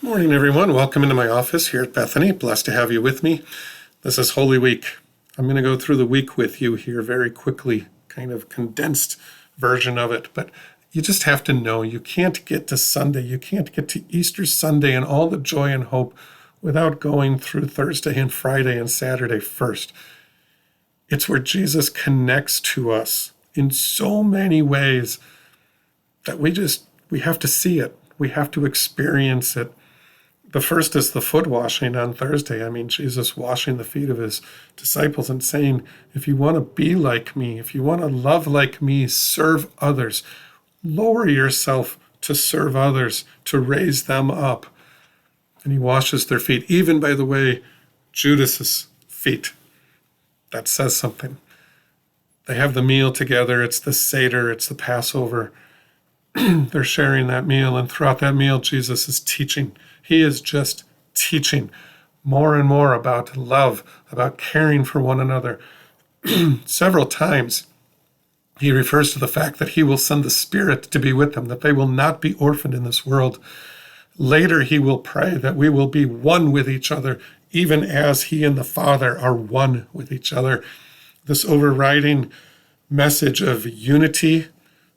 Morning, everyone. Welcome into my office here at Bethany. Blessed to have you with me. This is Holy Week. I'm going to go through the week with you here very quickly, kind of condensed version of it. But you just have to know you can't get to Sunday. You can't get to Easter Sunday and all the joy and hope without going through Thursday and Friday and Saturday first. It's where Jesus connects to us in so many ways that we have to see it. We have to experience it. The first is the foot washing on Thursday. I mean, Jesus washing the feet of his disciples and saying, if you want to be like me, if you want to love like me, serve others. Lower yourself to serve others, to raise them up. And he washes their feet. Even, by the way, Judas's feet. That says something. They have the meal together. It's the Seder. It's the Passover. They're sharing that meal, and throughout that meal, Jesus is teaching. He is just teaching more and more about love, about caring for one another. Several times, he refers to the fact that he will send the Spirit to be with them, that they will not be orphaned in this world. Later, he will pray that we will be one with each other, even as he and the Father are one with each other. This overriding message of unity,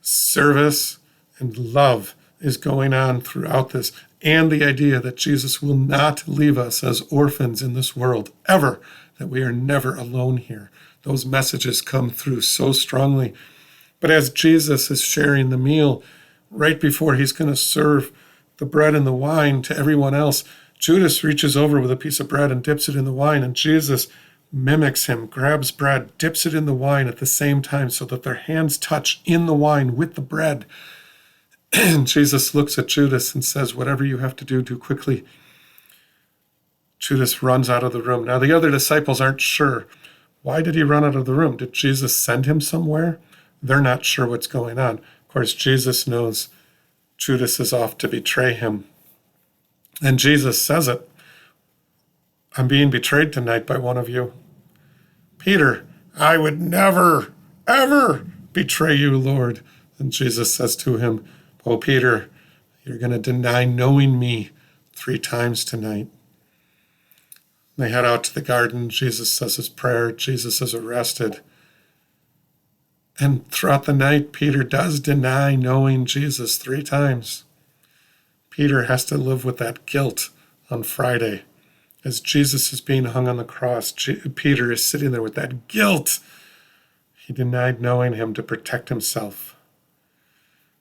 service, and love is going on throughout this, and the idea that Jesus will not leave us as orphans in this world, ever, that we are never alone here. Those messages come through so strongly. But as Jesus is sharing the meal, right before he's going to serve the bread and the wine to everyone else, Judas reaches over with a piece of bread and dips it in the wine, and Jesus mimics him, grabs bread, dips it in the wine at the same time so that their hands touch in the wine with the bread. And Jesus looks at Judas and says, whatever you have to do, do quickly. Judas runs out of the room. Now, the other disciples aren't sure. Why did he run out of the room? Did Jesus send him somewhere? They're not sure what's going on. Of course, Jesus knows Judas is off to betray him. And Jesus says it. I'm being betrayed tonight by one of you. Peter, I would never, ever betray you, Lord. And Jesus says to him, oh, Peter, you're going to deny knowing me 3 times tonight. They head out to the garden. Jesus says his prayer. Jesus is arrested. And throughout the night, Peter does deny knowing Jesus 3 times. Peter has to live with that guilt on Friday. As Jesus is being hung on the cross, Peter is sitting there with that guilt. He denied knowing him to protect himself.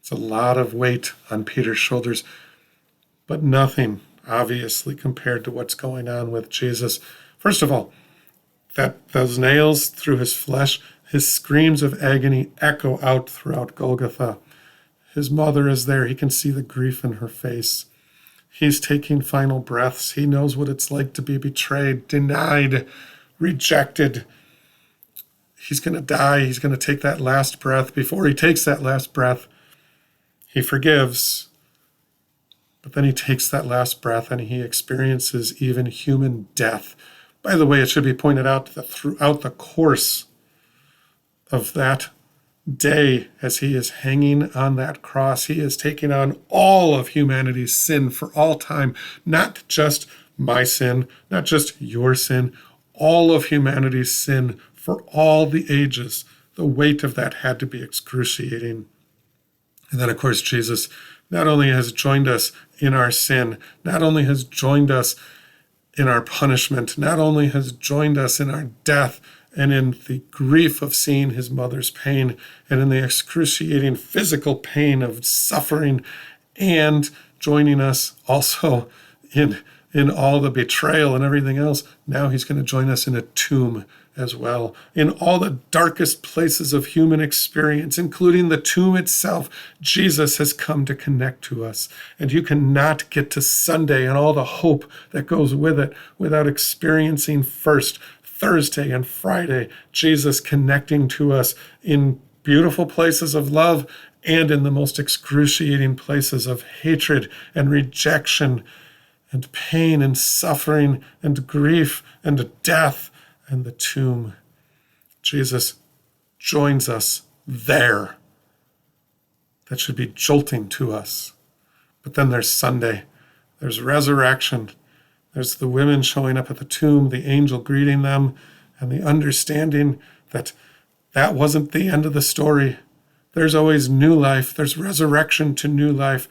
It's a lot of weight on Peter's shoulders, but nothing, obviously, compared to what's going on with Jesus. First of all, those nails through his flesh, his screams of agony echo out throughout Golgotha. His mother is there. He can see the grief in her face. He's taking final breaths. He knows what it's like to be betrayed, denied, rejected. He's going to die. He's going to take that last breath. Before he takes that last breath, he forgives, but then he takes that last breath and he experiences even human death. By the way, it should be pointed out that throughout the course of that day, as he is hanging on that cross, he is taking on all of humanity's sin for all time, not just my sin, not just your sin, all of humanity's sin for all the ages. The weight of that had to be excruciating. And then, of course, Jesus not only has joined us in our sin, not only has joined us in our punishment, not only has joined us in our death and in the grief of seeing his mother's pain and in the excruciating physical pain of suffering, and joining us also in all the betrayal and everything else, now he's going to join us in a tomb as well. In all the darkest places of human experience, including the tomb itself, Jesus has come to connect to us. And you cannot get to Sunday and all the hope that goes with it without experiencing first Thursday and Friday, Jesus connecting to us in beautiful places of love and in the most excruciating places of hatred and rejection and pain and suffering and grief and death and the tomb. Jesus joins us there. That should be jolting to us. But then there's Sunday. There's resurrection. There's the women showing up at the tomb, the angel greeting them, and the understanding that that wasn't the end of the story. There's always new life. There's resurrection to new life.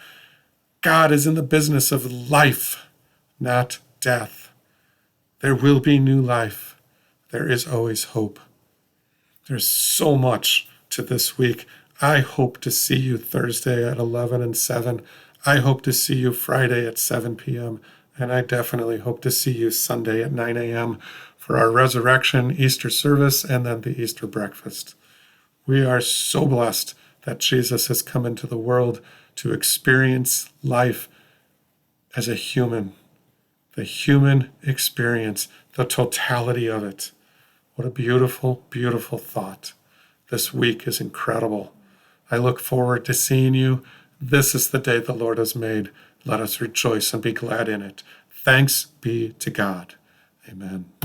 God is in the business of life, not death. There will be new life. There is always hope. There's so much to this week. I hope to see you Thursday at 11 and 7. I hope to see you Friday at 7 p.m. And I definitely hope to see you Sunday at 9 a.m. for our resurrection Easter service and then the Easter breakfast. We are so blessed that Jesus has come into the world to experience life as a human, the human experience, the totality of it. What a beautiful, beautiful thought. This week is incredible. I look forward to seeing you. This is the day the Lord has made. Let us rejoice and be glad in it. Thanks be to God. Amen.